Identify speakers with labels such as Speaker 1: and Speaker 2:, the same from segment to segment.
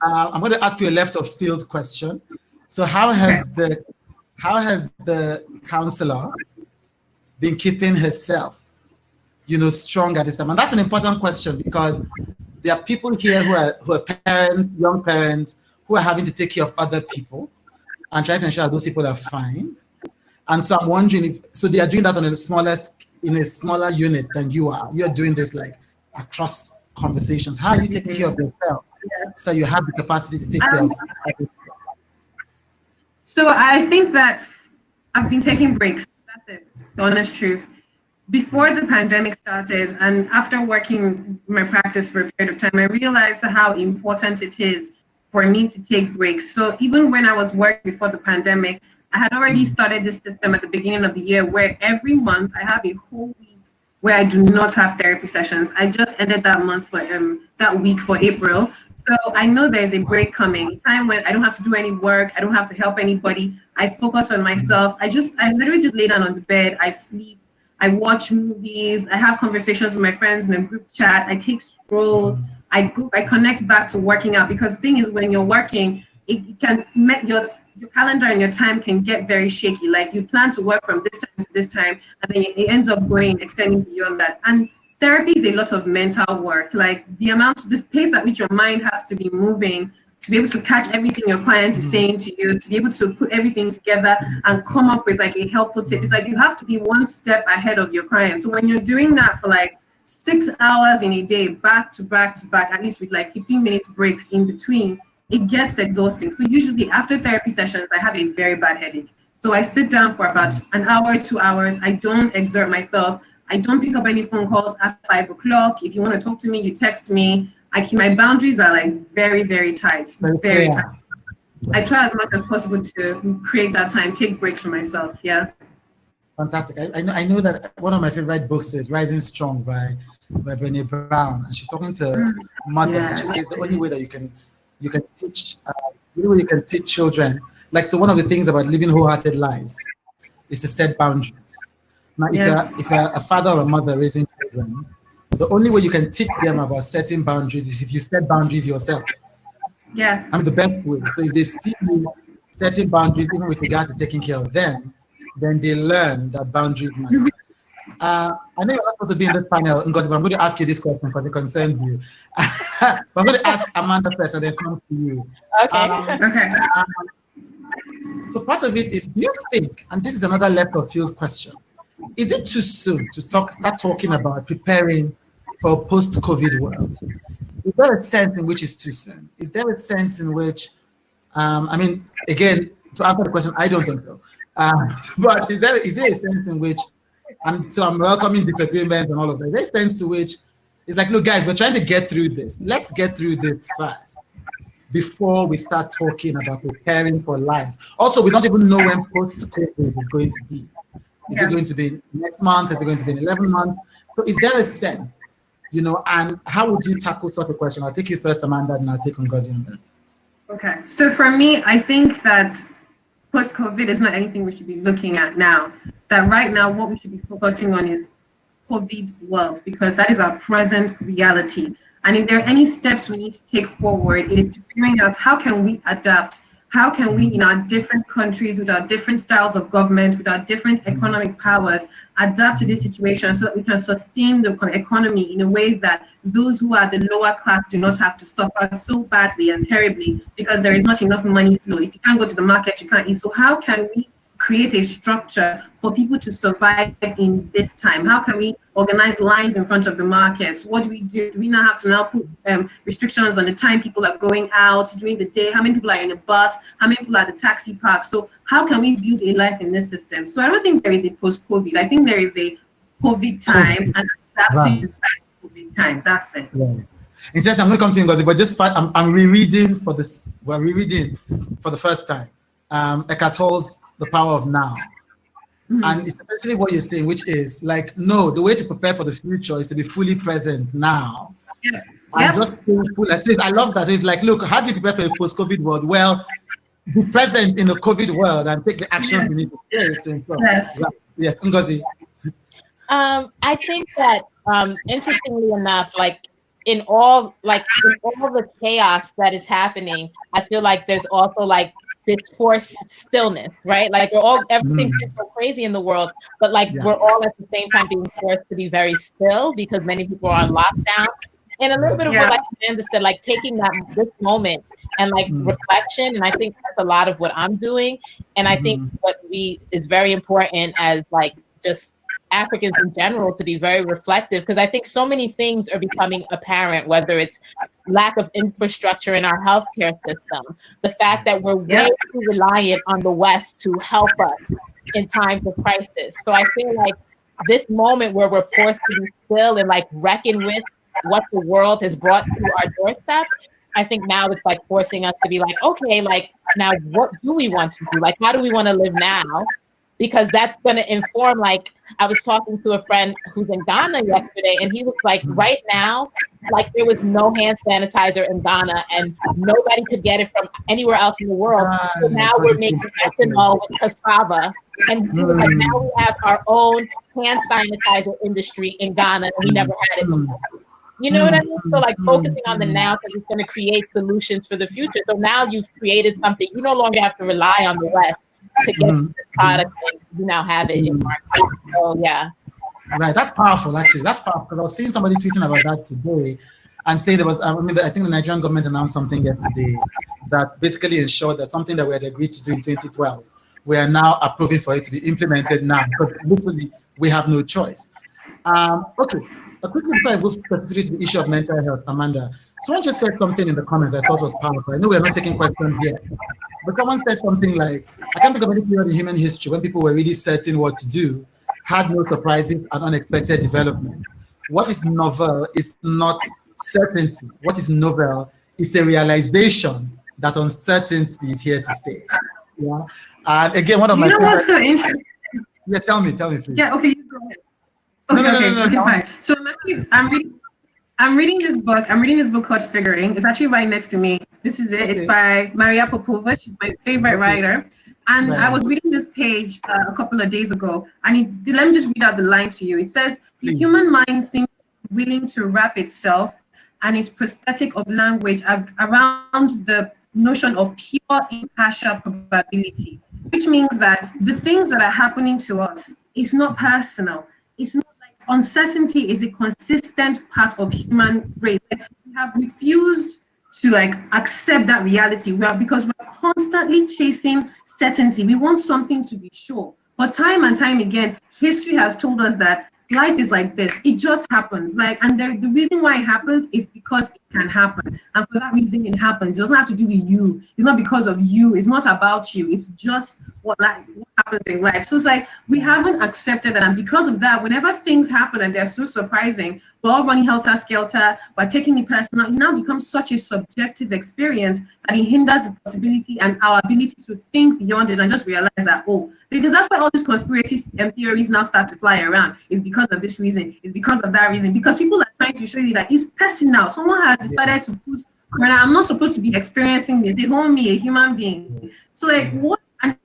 Speaker 1: I'm going to ask you a left of field question. So how has the counselor been keeping herself, strong at this time? And that's an important question, because there are people here who are parents, young parents, who are having to take care of other people and try to ensure that those people are fine. And so I'm wondering so they are doing that in a smaller unit than you are. You're doing this like across conversations. How are you taking care of yourself so you have the capacity to take care of other people?
Speaker 2: So I think that I've been taking breaks. That's it, the honest truth. Before the pandemic started and after working my practice for a period of time, I realized how important it is for me to take breaks. So even when I was working before the pandemic, I had already started this system at the beginning of the year where every month I have a whole week where I do not have therapy sessions. I just ended that month for that week for April. So I know there's a break coming, time when I don't have to do any work, I don't have to help anybody. I focus on myself. I literally just lay down on the bed, I sleep, I watch movies, I have conversations with my friends in a group chat, I take strolls, I connect back to working out, because the thing is, when you're working, it can make your calendar and your time can get very shaky. Like you plan to work from this time to this time, and then it ends up extending beyond that. And therapy is a lot of mental work. Like this pace at which your mind has to be moving to be able to catch everything your client is saying to you, to be able to put everything together and come up with like a helpful tip. It's like you have to be one step ahead of your client. So when you're doing that for like 6 hours in a day, back to back to back, at least with like 15 minutes breaks in between, it gets exhausting. So usually after therapy sessions, I have a very bad headache. So I sit down for about an hour, 2 hours. I don't exert myself. I don't pick up any phone calls at 5 o'clock. If you want to talk to me, you text me. My boundaries are like very, very tight, very tight. I try as much as possible to create that time, take breaks for myself. Yeah.
Speaker 1: Fantastic. I know that one of my favorite books is Rising Strong by Brené Brown, and she's talking to mothers, and she says the only way that you can teach children, like, so one of the things about living wholehearted lives is to set boundaries. Now, if you're a father or a mother raising children, the only way you can teach them about setting boundaries is if you set boundaries yourself.
Speaker 2: Yes.
Speaker 1: I mean, the best way. So if they see you setting boundaries, even with regard to taking care of them, then they learn that boundaries matter. I know you're not supposed to be in this panel, Ngozi, but I'm going to ask you this question because it concerns you. But I'm going to ask Amanda first and then come to you.
Speaker 2: Okay.
Speaker 1: So part of it is, do you think, and this is another left of field question, is it too soon to start talking about preparing for a post-COVID world? Is there a sense in which it's too soon? Is there a sense in which, I mean, again, to answer the question, I don't think so. But is there a sense in which, and so I'm welcoming disagreement and all of that, there's a sense to which it's like, look, guys, we're trying to get through this. Let's get through this first before we start talking about preparing for life. Also, we don't even know when post-COVID is going to be. Is it going to be next month? Is it going to be in 11 months? So is there a sense, and how would you tackle such a question? I'll take you first, Amanda, and I'll take Ngozi on that.
Speaker 2: Okay. So for me, I think that post-COVID is not anything we should be looking at now. That right now, what we should be focusing on is COVID world, because that is our present reality. And if there are any steps we need to take forward, it is to figuring out how can we adapt. How can we, in our different countries, with our different styles of government, with our different economic powers, adapt to this situation so that we can sustain the economy in a way that those who are the lower class do not have to suffer so badly and terribly because there is not enough money flow. If you can't go to the market, you can't eat. So how can we create a structure for people to survive in this time? How can we organize lines in front of the markets? What do we do? Do we now have to now put restrictions on the time people are going out during the day? How many people are in a bus? How many people are at the taxi park? So how can we build a life in this system? So I don't think there is a post-COVID. I think there is a COVID time and adapting to COVID time. That's it.
Speaker 1: Yeah. It's just, I'm going to come to you, Ngozi, but just I'm rereading for this. We're rereading for the first time Eckhart Tolle's The Power of Now. And it's essentially what you're saying, which is like, no, the way to prepare for the future is to be fully present now. And just being full. I love that. It's like, look, how do you prepare for a post-COVID world? Well, be present in the COVID world and take the actions we need to take to improve. Yes, Ngozi.
Speaker 3: I think that, interestingly enough, like in all the chaos that is happening, I feel like there's also like this forced stillness, right? Like everything's so crazy in the world, but like we're all at the same time being forced to be very still because many people are on lockdown. And a little bit of what like Amanda said, like taking this moment and like reflection. And I think that's a lot of what I'm doing. And I think what is very important as like just Africans in general to be very reflective, because I think so many things are becoming apparent, whether it's lack of infrastructure in our healthcare system, the fact that we're way too reliant on the West to help us in times of crisis. So I feel like this moment where we're forced to be still and like reckon with what the world has brought to our doorstep, I think now it's like forcing us to be like, okay, like now what do we want to do? Like, how do we want to live now? Because that's going to inform, like, I was talking to a friend who's in Ghana yesterday, and he was like, right now, like there was no hand sanitizer in Ghana and nobody could get it from anywhere else in the world. So now we're making ethanol with cassava. And he was like, now we have our own hand sanitizer industry in Ghana and we never had it before. You know what I mean? So like focusing on the now, because it's going to create solutions for the future. So now you've created something. You no longer have to rely on the West to get this product, and you now have it in market. So yeah.
Speaker 1: Right, that's powerful actually. That's powerful, because I was seeing somebody tweeting about that today and saying there was, I think the Nigerian government announced something yesterday that basically ensured that something that we had agreed to do in 2012, we are now approving for it to be implemented now, because literally we have no choice. Okay, quickly before I move specifically to the issue of mental health, Amanda, someone just said something in the comments I thought was powerful. I know we're not taking questions yet, but someone said something like, I can't think of any period in human history when people were really certain what to do, had no surprises and unexpected development. What is novel is not certainty. What is novel is a realization that uncertainty is here to stay. Yeah. And again, one of my
Speaker 2: what's so interesting?
Speaker 1: Yeah, tell me, please.
Speaker 2: Yeah, okay, you go ahead. Okay, fine. So I'm reading this book. I'm reading this book called Figuring. It's actually right next to me. This is it. Okay. It's by Maria Popova. She's my favorite writer. And I was reading this page a couple of days ago. And let me just read out the line to you. It says, the human mind seems willing to wrap itself and its prosthetic of language around the notion of pure impartial probability, which means that the things that are happening to us is not personal. It's not like uncertainty is a consistent part of human race. We have refused to like accept that reality because we're constantly chasing certainty. We want something to be sure. But time and time again, history has told us that life is like this. It just happens. And the reason why it happens is because it can happen. And for that reason, it happens. It doesn't have to do with you. It's not because of you. It's not about you. It's just what happens in life. So it's like we haven't accepted that. And because of that, whenever things happen and they're so surprising, we're all running helter-skelter, we're taking it personal. It now becomes such a subjective experience that it hinders the possibility and our ability to think beyond it and just realize that, because that's why all these conspiracy theories now start to fly around. It's because of this reason. It's because of that reason. Because people are trying to show you that it's personal. Someone has decided to put, when I'm not supposed to be experiencing this, they hold me a human being. So like what? And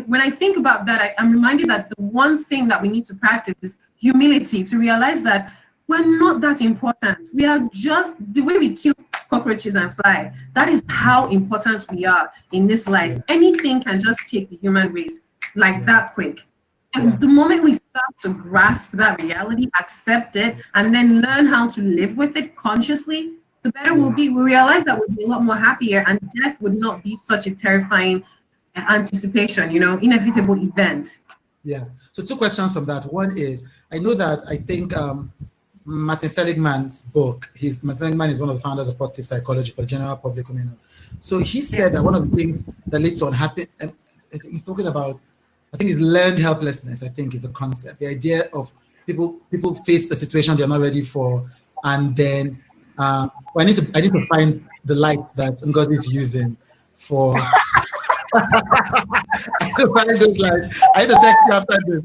Speaker 2: when I think about that, I'm reminded that the one thing that we need to practice is humility, to realize that we're not that important. We are just the way we kill cockroaches and fly. That is how important we are in this life. Anything can just take the human race like that quick. And the moment we start to grasp that reality, accept it, and then learn how to live with it consciously, the better we'll be. We realize that we'll be a lot more happier, and death would not be such a terrifying anticipation, inevitable event.
Speaker 1: Yeah. So 2 questions from that. One is, I know that I think Martin Seligman's book, Martin Seligman is one of the founders of positive psychology for the general public. So he said that one of the things that leads to unhappy, he's talking about, I think it's learned helplessness, I think is a concept. The idea of people face a situation they're not ready for, and then I need to find the light that Ngozi is using for I need to find those lights. I need to text you after this.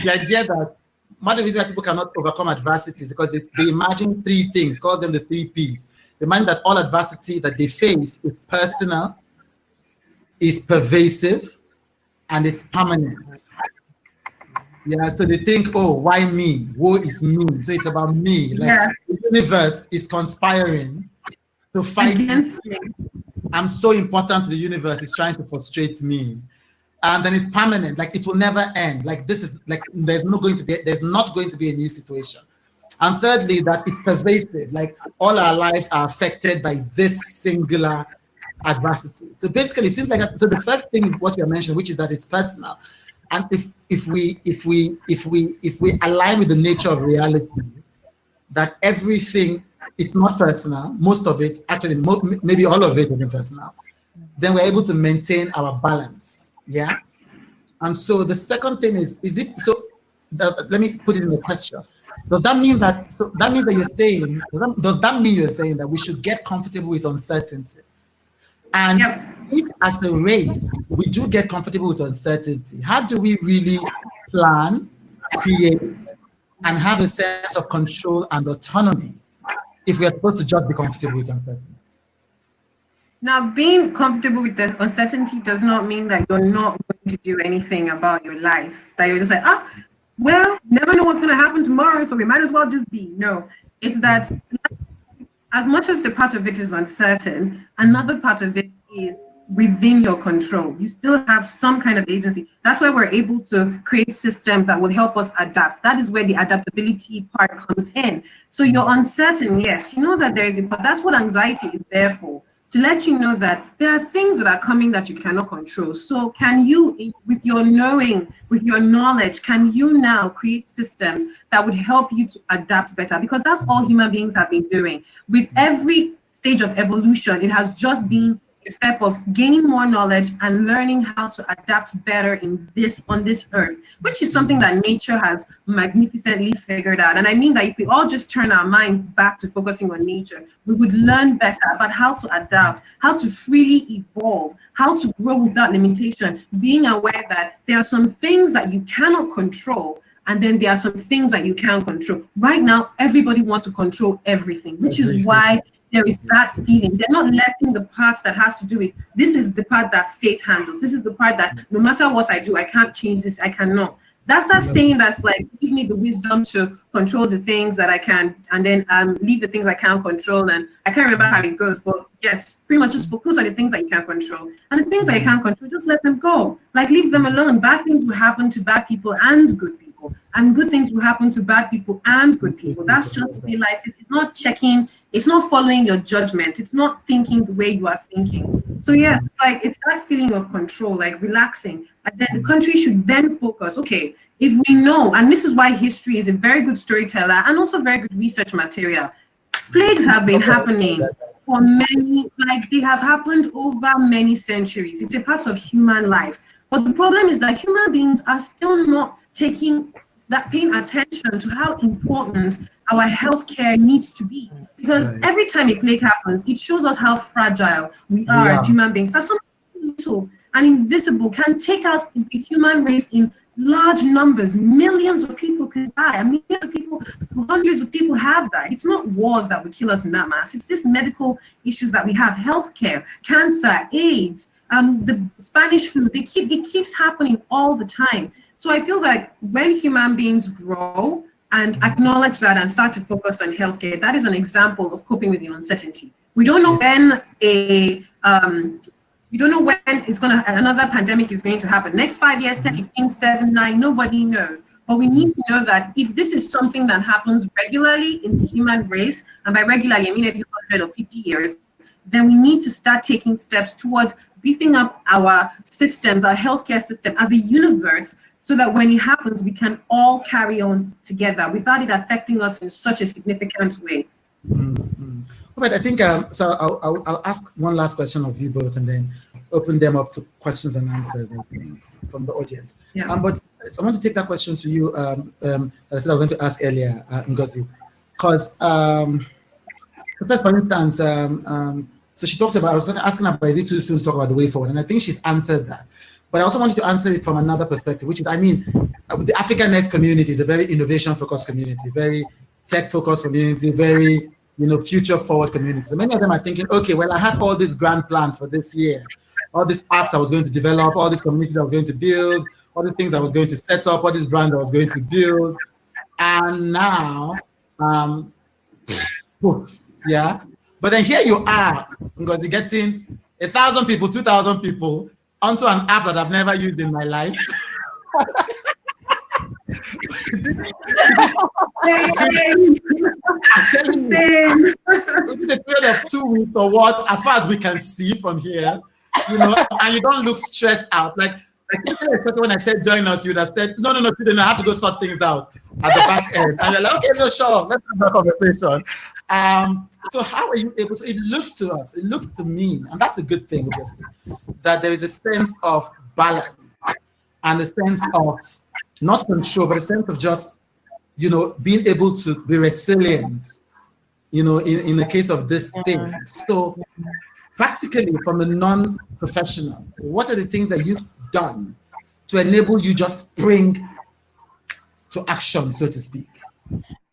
Speaker 1: The idea that one of the reasons why people cannot overcome adversity is because they imagine 3 things, calls them the 3 Ps. They imagine that all adversity that they face is personal, is pervasive, and it's permanent. Yeah, so they think, oh, why me? Woe is me. So it's about me. Like the universe is conspiring to fight
Speaker 2: against me.
Speaker 1: I'm so important to the universe. It's trying to frustrate me. And then it's permanent. Like it will never end. Like this is like there's not going to be a new situation. And thirdly, that it's pervasive. Like all our lives are affected by this singular adversity. So basically, it seems like so. The first thing is what you mentioned, which is that it's personal. And if we align with the nature of reality, that everything is not personal, most of it actually, maybe all of it isn't personal, then we're able to maintain our balance. Yeah. And so the second thing is it so? Let me put it in a question. Does that mean that? So that means that you're saying. Does that mean you're saying that we should get comfortable with uncertainty? And if, as a race, we do get comfortable with uncertainty, how do we really plan, create, and have a sense of control and autonomy if we are supposed to just be comfortable with uncertainty?
Speaker 2: Now, being comfortable with the uncertainty does not mean that you're not going to do anything about your life. That you're just like, well, never know what's going to happen tomorrow, so we might as well just be. No, it's that as much as the part of it is uncertain, another part of it is within your control. You still have some kind of agency. That's why we're able to create systems that will help us adapt. That is where the adaptability part comes in. So you're uncertain, yes, you know that there is a part. That's what anxiety is there for, to let you know that there are things that are coming that you cannot control. So can you, with your knowing, with your knowledge, can you now create systems that would help you to adapt better? Because that's all human beings have been doing. With every stage of evolution, it has just been a step of gaining more knowledge and learning how to adapt better on this earth, which is something that nature has magnificently figured out. And I mean that if we all just turn our minds back to focusing on nature, we would learn better about how to adapt, how to freely evolve, how to grow without limitation, being aware that there are some things that you cannot control, and then there are some things that you can control. Right now, everybody wants to control everything, which is why there is that feeling. They're not letting the parts that has to do with, this is the part that fate handles. This is the part that no matter what I do, I can't change this, I cannot. That's that saying that's like, give me the wisdom to control the things that I can, and then leave the things I can't control. And I can't remember how it goes, but yes, pretty much just focus on the things that you can control. And the things that you can't control, just let them go. Like, leave them alone. Bad things will happen to bad people and good people. And good things will happen to bad people and good people. That's just the way life is. It's not checking, it's not following your judgment. It's not thinking the way you are thinking. So yes, it's that feeling of control, like relaxing. And then the country should then focus, okay, if we know, and this is why history is a very good storyteller and also very good research material. Plagues have been happening for many, like they have happened over many centuries. It's a part of human life. But the problem is that human beings are still not paying attention to how important our healthcare needs to be. Because every time a plague happens, it shows us how fragile we are as human beings. That's something little and invisible can take out the human race in large numbers. Millions of people can die. And millions of people, hundreds of people have died. It's not wars that would kill us in that mass. It's these medical issues that we have: healthcare, cancer, AIDS, the Spanish flu. It keeps happening all the time. So I feel like when human beings grow and acknowledge that and start to focus on healthcare, that is an example of coping with the uncertainty. We don't know when another pandemic is going to happen. Next 5 years, 10, 15, 7, 9, nobody knows. But we need to know that if this is something that happens regularly in the human race, and by regularly, I mean every 100 or 50 years, then we need to start taking steps towards beefing up our systems, our healthcare system as a universe, so that when it happens, we can all carry on together without it affecting us in such a significant way.
Speaker 1: Mm-hmm. But I think so. I'll ask one last question of you both, and then open them up to questions and answers from the audience.
Speaker 2: Yeah.
Speaker 1: But so I want to take that question to you. I said I was going to ask earlier, Ngozi, because first, for instance, so she talked about. I was asking her, is it too soon to talk about the way forward? And I think she's answered that. But I also wanted to answer it from another perspective, which is, I mean, the AfricaNXT community is a very innovation-focused community, very tech-focused community, very future-forward community. So many of them are thinking, okay, well, I had all these grand plans for this year, all these apps I was going to develop, all these communities I was going to build, all these things I was going to set up, all these brands I was going to build. And now, yeah. But then here you are, Ngozi, getting 1,000 people, 2,000 people onto an app that I've never used in my life. I'm telling you, within a period of 2 weeks or what, as far as we can see from here, you know, and you don't look stressed out. Like when I said join us, you would have said, no, today I have to go sort things out at the back end. And you're like, okay, no, sure, let's have that conversation. So how are you able to, it looks to us, it looks to me, and that's a good thing, obviously, that there is a sense of balance and a sense of not control, but a sense of just, you know, being able to be resilient, you know, in the case of this thing. So practically from a non-professional, what are the things that you've done to enable you just spring to action, so to speak?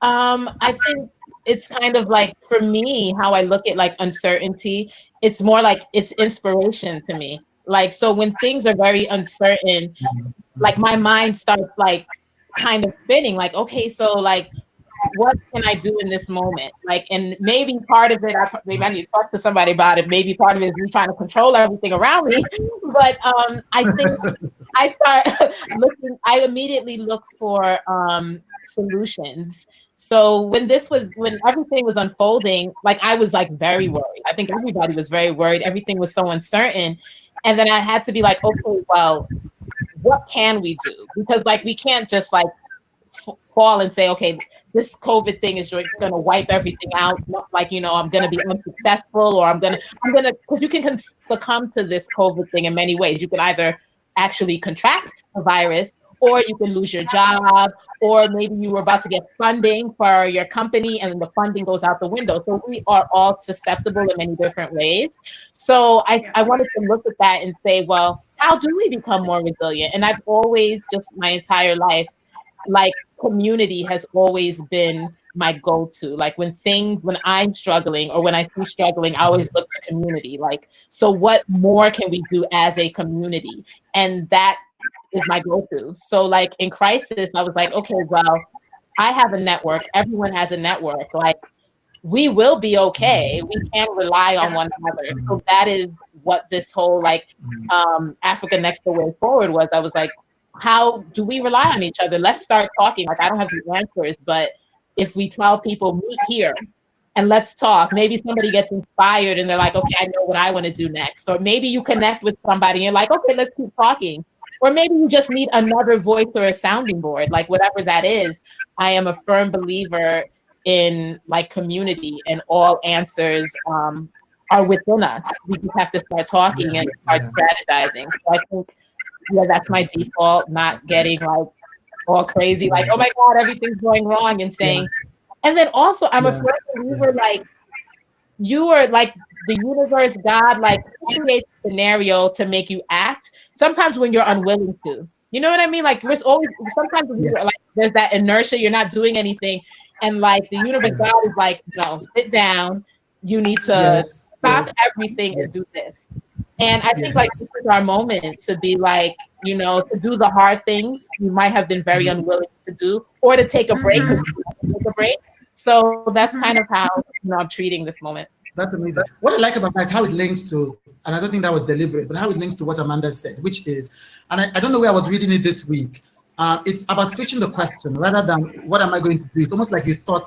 Speaker 3: I think it's kind of like, for me, how I look at like uncertainty, it's more like it's inspiration to me. Like, so when things are very uncertain, like my mind starts like kind of spinning, like, okay, so like, what can I do in this moment? Like, and maybe part of it, maybe I need to talk to somebody about it. Maybe part of it is me trying to control everything around me. But I think I start looking, I immediately look for solutions. So when everything was unfolding, like I was like very worried. I think everybody was very worried. Everything was so uncertain. And then I had to be like, okay, well, what can we do? Because like, we can't just like fall and say, okay, this COVID thing is going to wipe everything out. Not like, you know, I'm going to be unsuccessful, or I'm going to, because you can succumb to this COVID thing in many ways. You can either actually contract a virus, or you can lose your job, or maybe you were about to get funding for your company and the funding goes out the window. So we are all susceptible in many different ways. So I wanted to look at that and say, well, how do we become more resilient? And I've always, just my entire life, like community has always been my go-to. Like when I'm struggling or when I see struggling, I always look to community. Like, so what more can we do as a community? And that is my go-to. So like in crisis, I was like, okay, well, I have a network. Everyone has a network. Like we will be okay. We can rely on one another. So that is what this whole like AfricaNXT the way forward was. I was like, how do we rely on each other? Let's start talking. Like I don't have the answers, but if we tell people meet here and let's talk, maybe somebody gets inspired and they're like, okay, I know what I want to do next. Or maybe you connect with somebody and you're like, okay, let's keep talking. Or maybe you just need another voice or a sounding board, like whatever that is. I am a firm believer in like community, and all answers are within us. We just have to start talking and start strategizing. So I think, yeah, that's my default, not getting like all crazy, like, oh my God, everything's going wrong, and saying, and then also I'm a firm believer, like you are like the universe, God, like creates a scenario to make you act. Sometimes when you're unwilling to, you know what I mean? Like there's always, sometimes like there's that inertia, you're not doing anything. And like the universe, God is like, no, sit down. You need to stop everything and do this. And I think like this is our moment to be like, you know, to do the hard things you might have been very unwilling to do, or to take a break. So that's kind of how, you know, I'm treating this moment.
Speaker 1: That's amazing. What I like about that is how it links to, and I don't think that was deliberate, but how it links to what Amanda said, which is, and I don't know where I was reading it this week. It's about switching the question rather than what am I going to do? It's almost like you thought,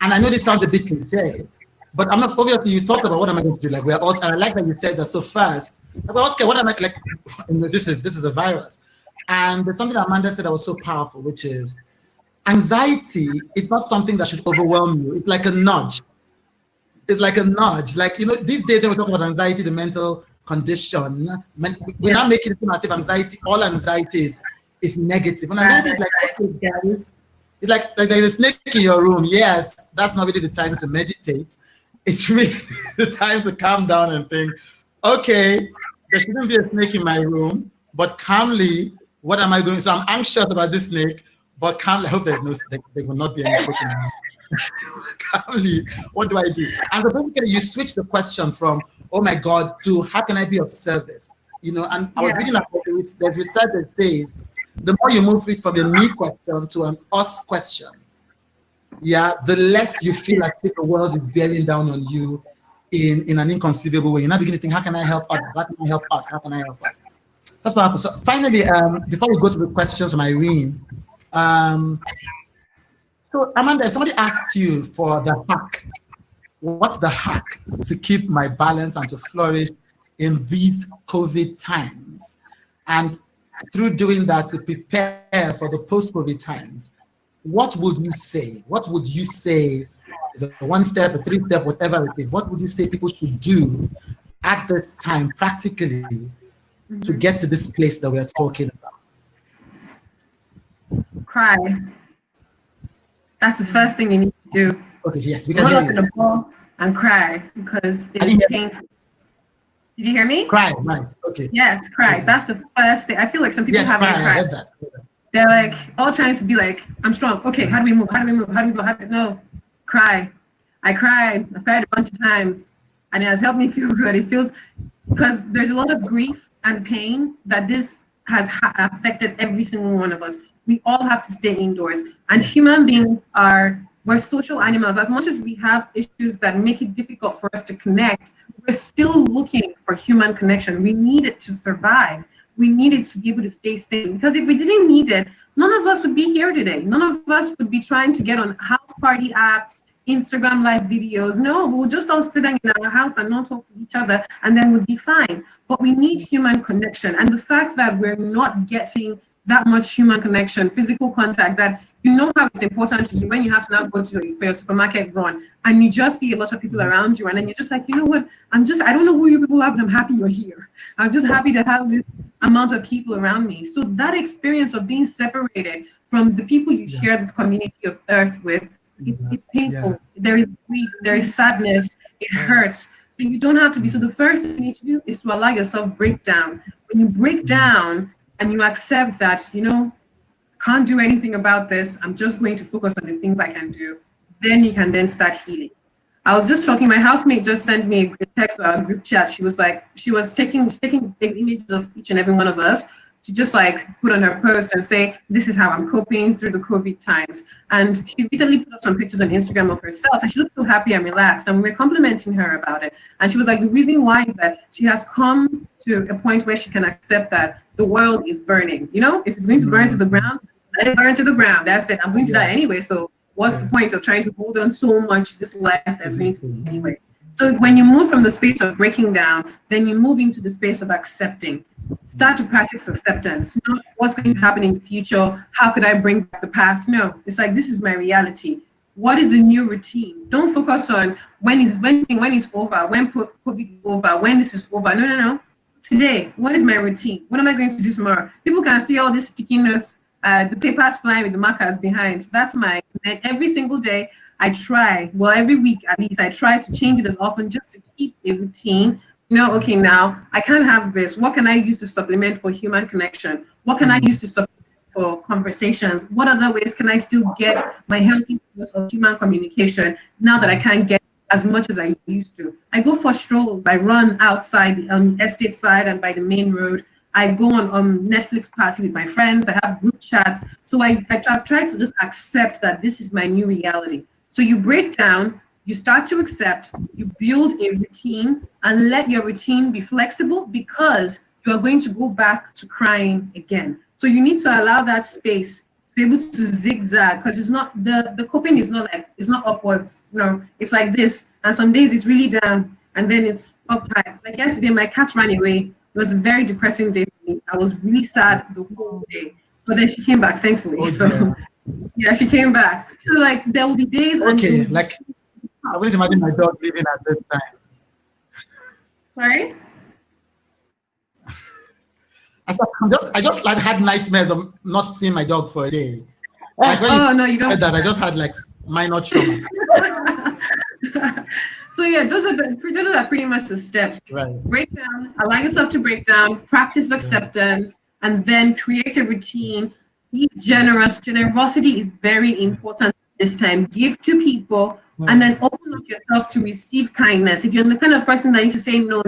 Speaker 1: and I know this sounds a bit cliche, but I'm not, obviously you thought about what am I going to do? Like we're all, and I like that you said that so fast. Like, well, okay, what am I, like, this is a virus. And there's something Amanda said that was so powerful, which is anxiety is not something that should overwhelm you. It's like a nudge. It's like a nudge. Like, you know, these days when we talk about anxiety, the mental condition, we're not making it seem as if anxiety, all anxiety is negative. And anxiety is like, okay, guys, it's like there's a snake in your room. Yes, that's not really the time to meditate. It's really the time to calm down and think, okay, there shouldn't be a snake in my room, but calmly, what am I going to? So I'm anxious about this snake, but calmly, I hope there's no snake. There will not be any snake in my room. Calmly, what do I do? And so basically, you switch the question from, oh my God, to how can I be of service? and I was reading about this, there's research that says the more you move it from a me question to an us question, the less you feel as if the world is bearing down on you in an inconceivable way. You're not beginning to think, how can I help others? How can I help us? How can I help us? That's powerful. So finally, before we go to the questions from Irene, so Amanda, if somebody asked you for the hack, what's the hack to keep my balance and to flourish in these COVID times? And through doing that, to prepare for the post-COVID times, what would you say? What would you say is a 1 step, a 3 step, whatever it is? What would you say people should do at this time practically to get to this place that we're talking about?
Speaker 2: Cry. That's the first thing you need to do.
Speaker 1: Okay, yes, we can
Speaker 2: Roll
Speaker 1: hear
Speaker 2: up in
Speaker 1: you.
Speaker 2: a ball and cry because it's painful. Did you hear me?
Speaker 1: Cry, right, okay.
Speaker 2: Yes, cry.
Speaker 1: Okay.
Speaker 2: That's the first thing. I feel like some people haven't
Speaker 1: cry. I
Speaker 2: cried.
Speaker 1: heard that.
Speaker 2: They're like all trying to be like, I'm strong. Okay, how do we move? How do we move? How do we go? No, cry. I cried. I cried a bunch of times, and it has helped me feel good. It feels, because there's a lot of grief and pain that this has affected every single one of us. We all have to stay indoors, and human beings we're social animals. As much as we have issues that make it difficult for us to connect, we're still looking for human connection. We need it to survive. We need it to be able to stay sane, because if we didn't need it, none of us would be here today. None of us would be trying to get on house party apps, Instagram live videos. No, we'll just all sit in our house and not talk to each other, and then we'll be fine. But we need human connection. And the fact that we're not getting that much human connection, physical contact, that how it's important to you when you have to now go to for your supermarket run and you just see a lot of people around you, and then you're just like, you know what, I don't know who you people are, but I'm happy you're here. I'm just happy to have this amount of people around me. So that experience of being separated from the people you share this community of earth with, it's painful. Yeah. There is grief, there is sadness, it hurts. So you don't have to be. So the first thing you need to do is to allow yourself break down. When you break down and you accept that, can't do anything about this, I'm just going to focus on the things I can do, then you can then start healing. I was just talking, my housemate just sent me a text or a group chat. She was taking big images of each and every one of us to just put on her post and say, this is how I'm coping through the COVID times. And she recently put up some pictures on Instagram of herself, and she looked so happy and relaxed, and we were complimenting her about it. And she was like, the reason why is that she has come to a point where she can accept that the world is burning. If it's going to burn to the ground, let it burn to the ground. That's it. I'm going to die anyway. So what's the point of trying to hold on so much this life that's going to be anyway? So when you move from the space of breaking down, then you move into the space of accepting. Start to practice acceptance. Not what's going to happen in the future. How could I bring back the past? No, it's like, this is my reality. What is the new routine? Don't focus on when it's over, when COVID is over, when this is over. No. Today, what is my routine? What am I going to do tomorrow? People can see all these sticky notes, the papers flying with the markers behind. That's every single day I try, every week at least, I try to change it as often just to keep a routine. Okay, now I can't have this. What can I use to supplement for human connection? What can I use to supplement for conversations? What other ways can I still get my healthy dose of human communication now that I can't get as much as I used to? I go for strolls. I run outside the estate side and by the main road. I go on Netflix party with my friends. I have group chats. So I've tried to just accept that this is my new reality. So you break down, you start to accept, you build a routine, and let your routine be flexible, because you are going to go back to crying again. So you need to allow that space to be able to zigzag, because it's not the coping is not it's not upwards. No, it's like this. And some days it's really down, and then it's up high. Like yesterday, my cat ran away. It was a very depressing day for me. I was really sad the whole day, but then she came back, thankfully. Yeah, she came back. So there will be days.
Speaker 1: Okay, I wouldn't imagine my dog leaving at this time.
Speaker 2: Sorry?
Speaker 1: I just had nightmares of not seeing my dog for a day.
Speaker 2: No, you don't.
Speaker 1: That I just had minor trauma.
Speaker 2: So yeah, those are pretty much the steps.
Speaker 1: Right.
Speaker 2: Break down, allow yourself to break down, practice acceptance, and then create a routine. Be generous. Generosity is very important this time. Give to people, and then open up yourself to receive kindness. If you're the kind of person that used to say no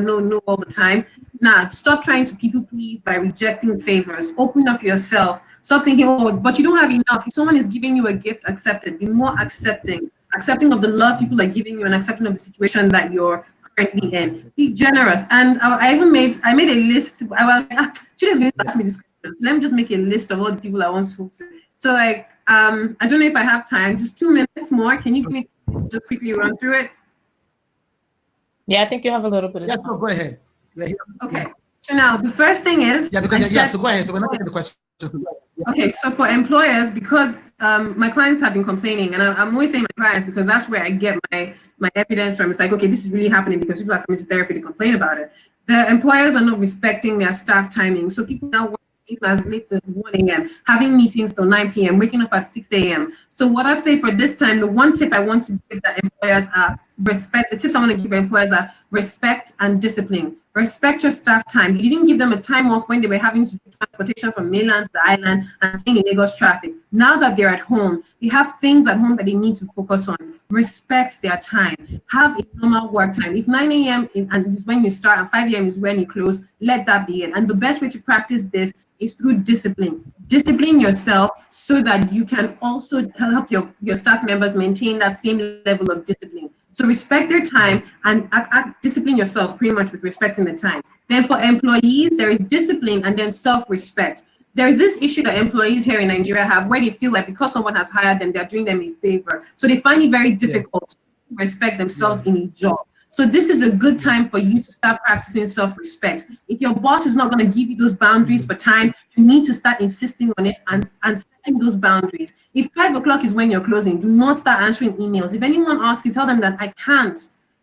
Speaker 2: all the time, Nah, stop trying to people please by rejecting favors. Open up yourself. Stop thinking, oh, but you don't have enough. If someone is giving you a gift, accept it. Be more accepting. Accepting of the love people are giving you and accepting of the situation that you're currently in. Be generous. And I made a list. I was like, Chude is going to ask me this question. Let me just make a list of all the people I want to talk to. So like, I don't know if I have time. Just 2 minutes more. Can you give me just quickly run through it?
Speaker 3: Yeah, I think you have a little bit of
Speaker 1: time. Yes, no, go ahead.
Speaker 2: Okay. So now the first thing is
Speaker 1: so go ahead. So we're not getting the question.
Speaker 2: Okay, so for employers, because my clients have been complaining, and I'm always saying my clients because that's where I get my evidence from. It's like, okay, this is really happening because people are coming to therapy to complain about it. The employers are not respecting their staff timing, so people now work even as late as 1 a.m., having meetings till 9 p.m., waking up at 6 a.m. So what I'd say for this time, the one tip I want to give the employers are respect. The tips I want to give employers are respect and discipline. Respect your staff time. You didn't give them a time off when they were having to do transportation from mainland to the island and staying in Lagos traffic. Now that they're at home, they have things at home that they need to focus on. Respect their time. Have a normal work time. If 9 a.m. is when you start and 5 a.m. is when you close, let that be it. And the best way to practice this is through discipline. Discipline yourself so that you can also help your staff members maintain that same level of discipline. So respect their time and discipline yourself pretty much with respecting the time. Then for employees, there is discipline and then self-respect. There is this issue that employees here in Nigeria have where they feel like because someone has hired them, they're doing them a favor. So they find it very difficult to respect themselves in a job. So this is a good time for you to start practicing self-respect. If your boss is not going to give you those boundaries for time, you need to start insisting on it and setting those boundaries. If 5 o'clock is when you're closing, do not start answering emails. If anyone asks you, tell them that I can't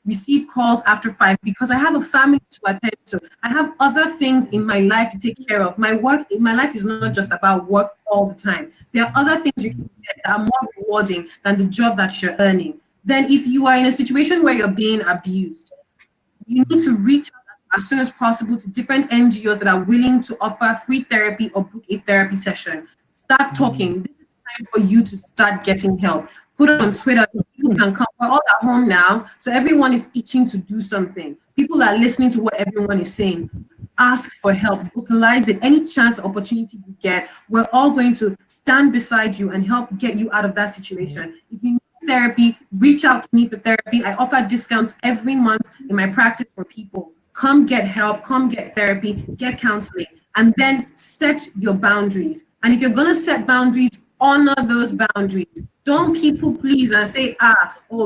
Speaker 2: receive calls after 5 because I have a family to attend to. I have other things in my life to take care of. My life is not just about work all the time. There are other things you can get that are more rewarding than the job that you're earning. Then if you are in a situation where you're being abused, you need to reach out as soon as possible to different NGOs that are willing to offer free therapy or book a therapy session. Start talking. This is time for you to start getting help. Put it on Twitter so people can come. We're all at home now, so everyone is itching to do something. People are listening to what everyone is saying. Ask for help, vocalize it. Any chance or opportunity you get, we're all going to stand beside you and help get you out of that situation. If you therapy, reach out to me for therapy. I offer discounts every month in my practice for people. Come get help, come get therapy, get counseling, and then set your boundaries. And if you're going to set boundaries, honor those boundaries. Don't people please and say,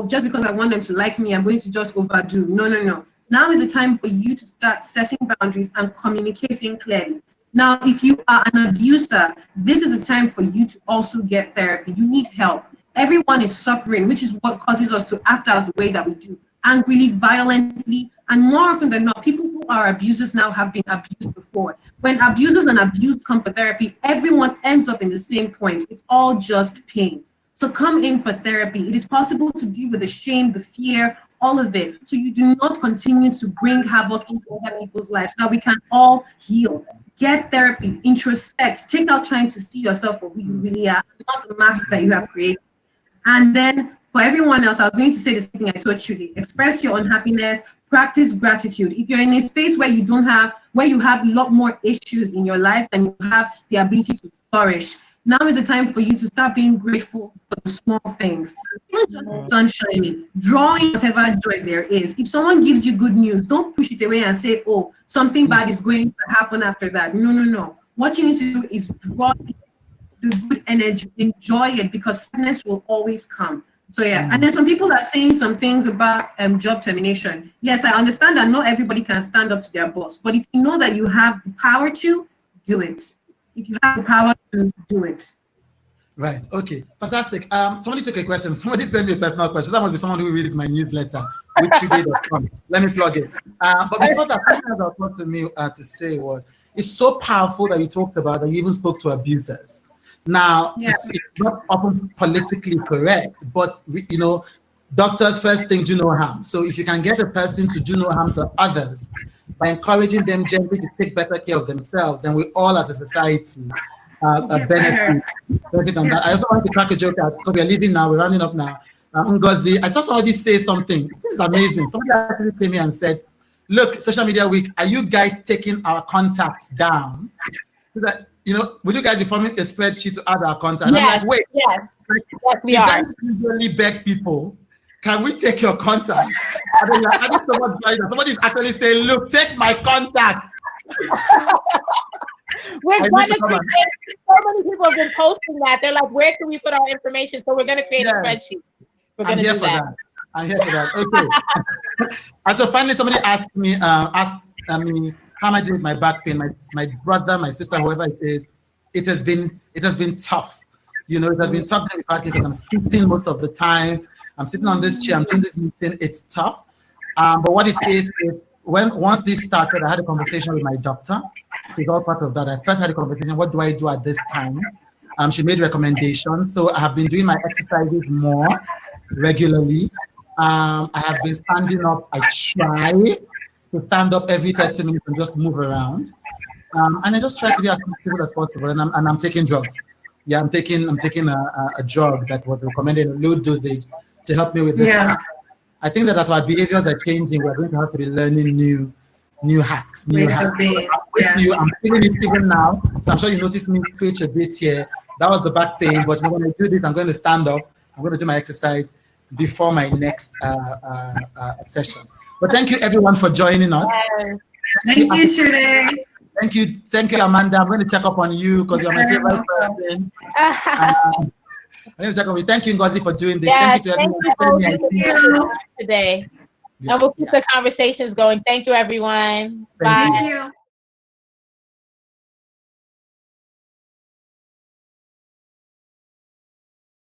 Speaker 2: just because I want them to like me, I'm going to just overdo. No. Now is the time for you to start setting boundaries and communicating clearly. Now, if you are an abuser, this is the time for you to also get therapy. You need help. Everyone is suffering, which is what causes us to act out the way that we do, angrily, violently, and more often than not, people who are abusers now have been abused before. When abusers and abused come for therapy, everyone ends up in the same point. It's all just pain. So come in for therapy. It is possible to deal with the shame, the fear, all of it, so you do not continue to bring havoc into other people's lives. Now we can all heal. Get therapy, introspect, take out time to see yourself for who you really are, not the mask that you have created. And then for everyone else, I was going to say the same thing I told Chude. Express your unhappiness, practice gratitude. If you're in a space where you have a lot more issues in your life than you have the ability to flourish, now is the time for you to start being grateful for the small things. Even just the sun shining, drawing whatever joy there is. If someone gives you good news, don't push it away and say, oh, something bad is going to happen after that. No. What you need to do is draw the good energy, enjoy it, because sadness will always come. So yeah, and then some people are saying some things about job termination. Yes, I understand that not everybody can stand up to their boss, but if you know that you have the power to, do it. If you have the power to, do it.
Speaker 1: Right. Okay. Fantastic. Somebody took a question. Somebody sent me a personal question. That must be someone who reads my newsletter, which Chude.com. Let me plug it. But before that, something that occurred to me to say was, it's so powerful that you talked about that you even spoke to abusers. Now, it's not often politically correct, but doctors first think do no harm. So if you can get a person to do no harm to others by encouraging them gently to take better care of themselves, then we all as a society benefit on that. I also want to crack a joke because we are leaving now, we're rounding up now. Ngozi, I saw somebody say something. This is amazing. Somebody actually came here and said, look, social media week, are you guys taking our contacts down? So that, would you guys be forming a spreadsheet to add our contacts?
Speaker 3: Yes,
Speaker 1: I'm like, wait.
Speaker 3: Yes, we are.
Speaker 1: Usually beg people, can we take your contact? And then somebody's actually saying, look, take my contact.
Speaker 3: We're going to create, so many people have been posting that. They're like, where can we put our information? So we're going to create a spreadsheet. We're going to do that.
Speaker 1: I'm here for that. Okay. And so finally, somebody asked me how am I doing with my back pain? My brother, my sister, whoever it is, it has been tough. It has been tough doing back pain because I'm sitting most of the time. I'm sitting on this chair. I'm doing this meeting. It's tough. But what it is once this started, I had a conversation with my doctor. She's all part of that. I first had a conversation. What do I do at this time? She made recommendations. So I have been doing my exercises more regularly. I have been standing up. I try to stand up every 30 minutes and just move around. And I just try to be as comfortable as possible. And I'm taking drugs. Yeah, I'm taking a drug that was recommended in low dosage to help me with this.
Speaker 2: Yeah.
Speaker 1: I think that as our behaviors are changing, we're going to have to be learning new hacks. So I'm feeling it even now. So I'm sure you noticed me twitch a bit here. That was the back pain. But when I do this, I'm going to stand up. I'm going to do my exercise before my next session. But thank you everyone for joining us.
Speaker 2: Thank you, Chude.
Speaker 1: Thank you, Amanda. I'm going to check up on you because you're my favorite person. I'm going to check on you. Thank you, Ngozi, for doing this.
Speaker 3: Yes,
Speaker 1: thank you to everyone.
Speaker 3: Thank you today.
Speaker 1: Yeah,
Speaker 3: and we'll keep the conversations going. Thank you, everyone. Bye.
Speaker 2: Thank you.